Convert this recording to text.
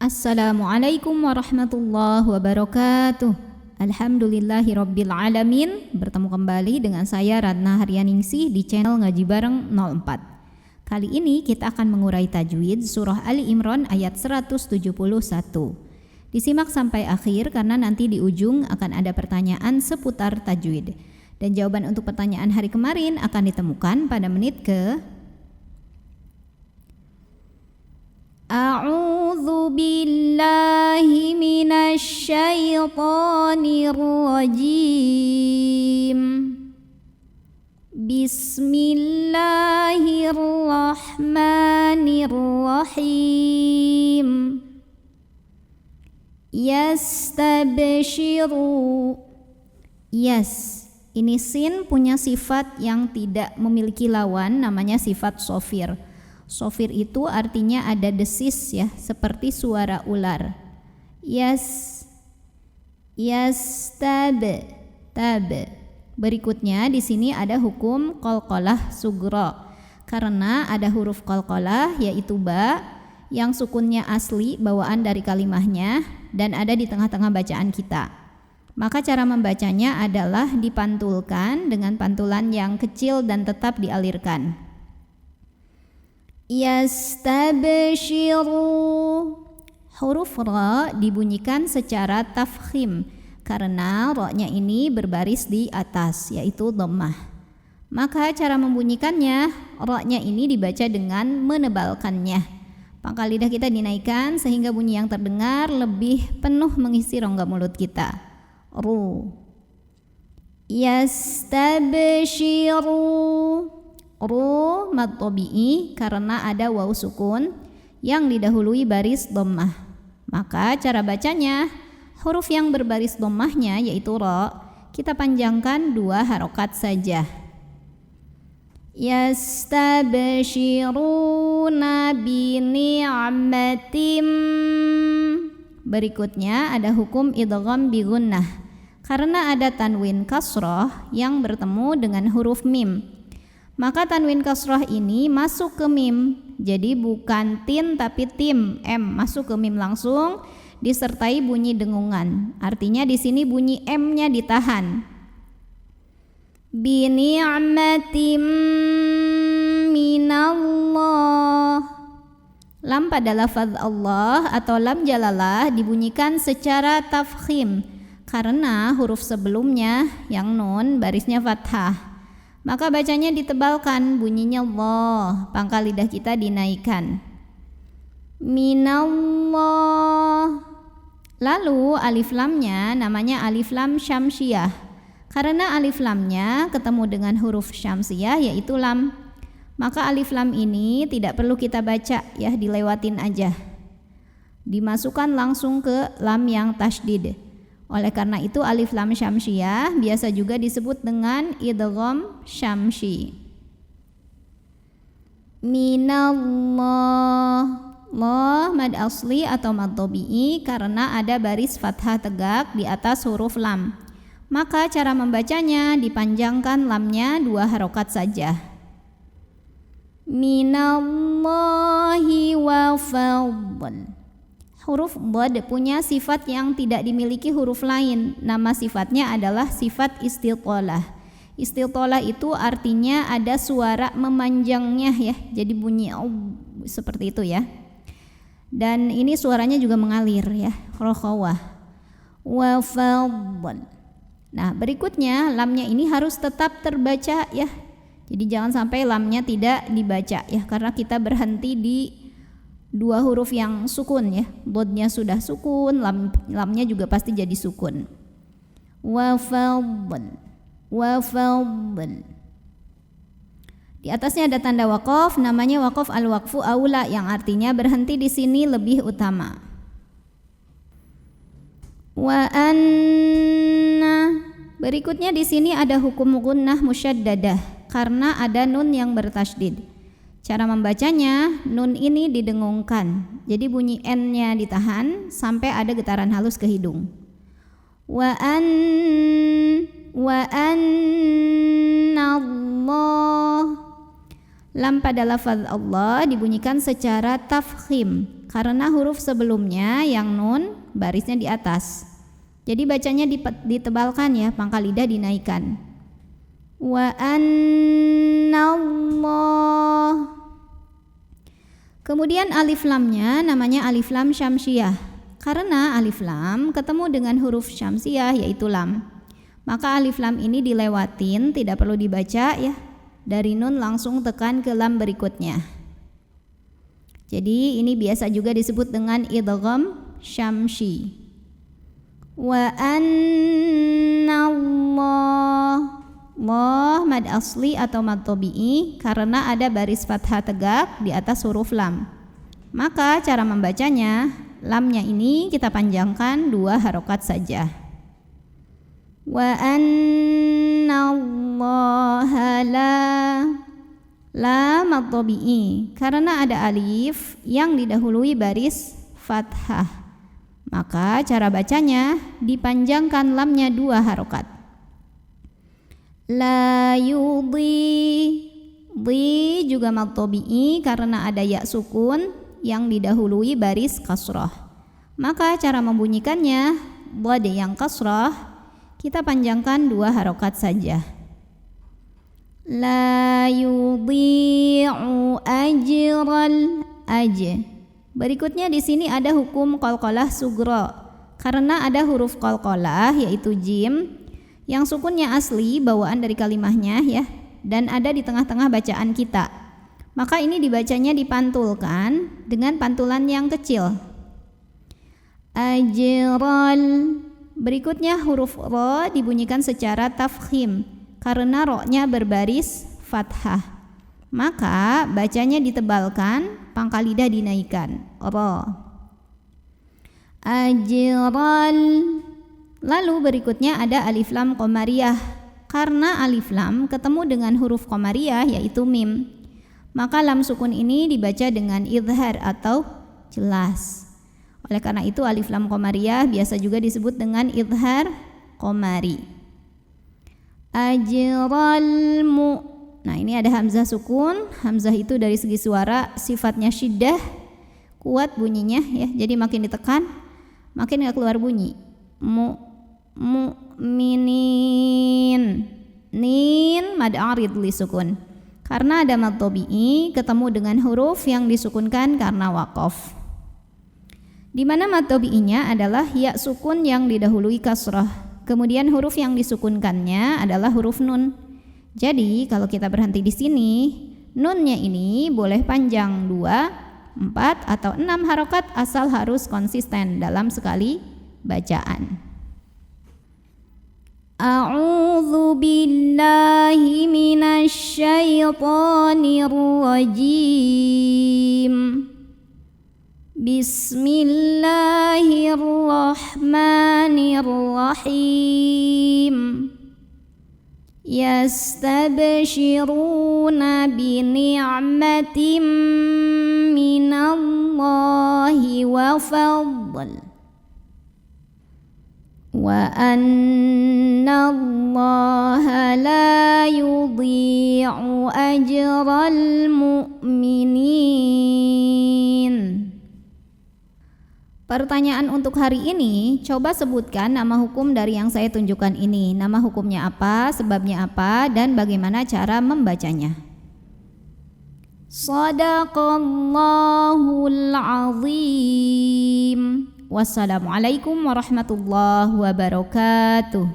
Assalamualaikum warahmatullahi wabarakatuh. Alhamdulillahirabbil alamin. Bertemu kembali dengan saya Ratna Haryaningsih di channel Ngaji Bareng 04. Kali ini kita akan mengurai tajwid surah Ali Imran ayat 171. Disimak sampai akhir karena nanti di ujung akan ada pertanyaan seputar tajwid. Dan jawaban untuk pertanyaan hari kemarin akan ditemukan pada menit ke A'udzu billahi minasy syaithanir rajim. Bismillahirrahmanirrahim. Yastabshiru. Yes, ini sin punya sifat yang tidak memiliki lawan, namanya sifat shofir. Shofir itu artinya ada desis ya, seperti suara ular. Tab. Berikutnya di sini ada hukum qalqalah sugro. Karena ada huruf qalqalah yaitu ba yang sukunnya asli bawaan dari kalimahnya dan ada di tengah-tengah bacaan kita. Maka cara membacanya adalah dipantulkan dengan pantulan yang kecil dan tetap dialirkan. Yastabshiru. Huruf ra dibunyikan secara tafkhim karena ra-nya ini berbaris di atas yaitu dhammah. Maka cara membunyikannya, ra-nya ini dibaca dengan menebalkannya. Pangkal lidah kita dinaikkan sehingga bunyi yang terdengar lebih penuh mengisi rongga mulut kita. Ru. Yastabshiru. Ru mad tabi'i karena ada waw sukun yang didahului baris dhammah. Maka cara bacanya, huruf yang berbaris dhammahnya yaitu ra kita panjangkan 2 harokat saja. Yastabshiruna bi ni'matim. Berikutnya ada hukum idgham bi gunnah karena ada tanwin kasrah yang bertemu dengan huruf mim. Maka tanwin kasrah ini masuk ke mim. Jadi bukan tin tapi tim, m masuk ke mim langsung disertai bunyi dengungan. Artinya di sini bunyi m-nya ditahan. Bi ni'matim minallah. Lam pada lafaz Allah atau lam jalalah dibunyikan secara tafkhim karena huruf sebelumnya yang nun barisnya fathah. Maka bacanya ditebalkan, bunyinya Allah, pangkal lidah kita dinaikkan. Minallah. Lalu alif lamnya namanya alif lam syamsiyah. Karena alif lamnya ketemu dengan huruf syamsiyah yaitu lam. Maka alif lam ini tidak perlu kita baca ya, dilewatin aja. Dimasukkan langsung ke lam yang tasydid. Oleh karena itu alif lam syamsiyah biasa juga disebut dengan idgham syamsi. Minallah. La mad asli atau mad tabi'i karena ada baris fathah tegak di atas huruf lam. Maka cara membacanya dipanjangkan lamnya 2 harokat saja. Minallahi wa fadl. Huruf dhad punya sifat yang tidak dimiliki huruf lain. Nama sifatnya adalah sifat istitalah. Istitalah itu artinya ada suara memanjangnya ya. Jadi bunyi seperti itu ya. Dan ini suaranya juga mengalir ya. Rokhawah. Wa fadl. Nah, berikutnya lamnya ini harus tetap terbaca ya. Jadi jangan sampai lamnya tidak dibaca ya karena kita berhenti di 2 huruf yang sukun ya. Dhodnya sudah sukun, lamnya juga pasti jadi sukun. Wa fadl. Wa fadl. Di atasnya ada tanda waqaf, namanya waqaf al-waqfu aula yang artinya berhenti di sini lebih utama. Wa anna. Berikutnya di sini ada hukum gunnah musyaddadah karena ada nun yang bertasydid. Cara membacanya, nun ini didengungkan. Jadi bunyi n-nya ditahan sampai ada getaran halus ke hidung. Wa annallah. Lam pada lafaz Allah dibunyikan secara tafkhim karena huruf sebelumnya yang nun barisnya di atas. Jadi bacanya ditebalkan ya, pangkal lidah dinaikkan. Wa annallah. Kemudian alif lamnya namanya alif lam syamsiyah. Karena alif lam ketemu dengan huruf syamsiyah yaitu lam. Maka alif lam ini dilewatin, tidak perlu dibaca ya. Dari nun langsung tekan ke lam berikutnya. Jadi ini biasa juga disebut dengan idgham syamsi. Wa annallah. Allah mad asli atau mad tabi'i karena ada baris fathah tegak di atas huruf lam. Maka cara membacanya, lamnya ini kita panjangkan 2 harokat saja. Wa annallaha la mad tabi'i karena ada alif yang didahului baris fathah. Maka cara bacanya dipanjangkan lamnya 2 harokat. La yudhi, di juga mad tabi'i karena ada ya sukun yang didahului baris kasrah. Maka cara membunyikannya, dhad yang kasrah kita panjangkan 2 harokat saja. La yudhi'u ajral Berikutnya di sini ada hukum qalqalah sughra karena ada huruf qalqalah yaitu jim yang sukunnya asli bawaan dari kalimahnya ya, dan ada di tengah-tengah bacaan kita. Maka ini dibacanya dipantulkan dengan pantulan yang kecil. Ajral. Berikutnya huruf ro dibunyikan secara tafkhim karena ro-nya berbaris fathah. Maka bacanya ditebalkan, pangkal lidah dinaikkan. Ro. Ajral. Lalu berikutnya ada alif lam qamariyah. Karena alif lam ketemu dengan huruf qamariyah yaitu mim. Maka lam sukun ini dibaca dengan idhar atau jelas. Oleh karena itu alif lam qamariyah biasa juga disebut dengan idhar qamari. Ajral mu. Nah, ini ada hamzah sukun. Hamzah itu dari segi suara sifatnya syiddah, kuat bunyinya ya. Jadi makin ditekan makin enggak keluar bunyi. Mu'minin. Nin mad arid li sukun. Karena ada mad tabi'i ketemu dengan huruf yang disukunkan karena waqaf. Di mana mad tabi'inya adalah ya sukun yang didahului kasrah. Kemudian huruf yang disukunkannya adalah huruf nun. Jadi kalau kita berhenti di sini, nunnya ini boleh panjang 2, 4 atau 6 harokat asal harus konsisten dalam sekali bacaan. A'udzu billahi minasy syaithanir rajim. Bismillahirrahmanirrahim. Yastabshiruna bini'matin minallahi wa fadl. Wa annallaha la yudhi'u ajral mu'minin. Pertanyaan untuk hari ini, coba sebutkan nama hukum dari yang saya tunjukkan ini. Nama hukumnya apa, sebabnya apa, dan bagaimana cara membacanya. Shadaqallahul azim. Wassalamualaikum warahmatullahi wabarakatuh.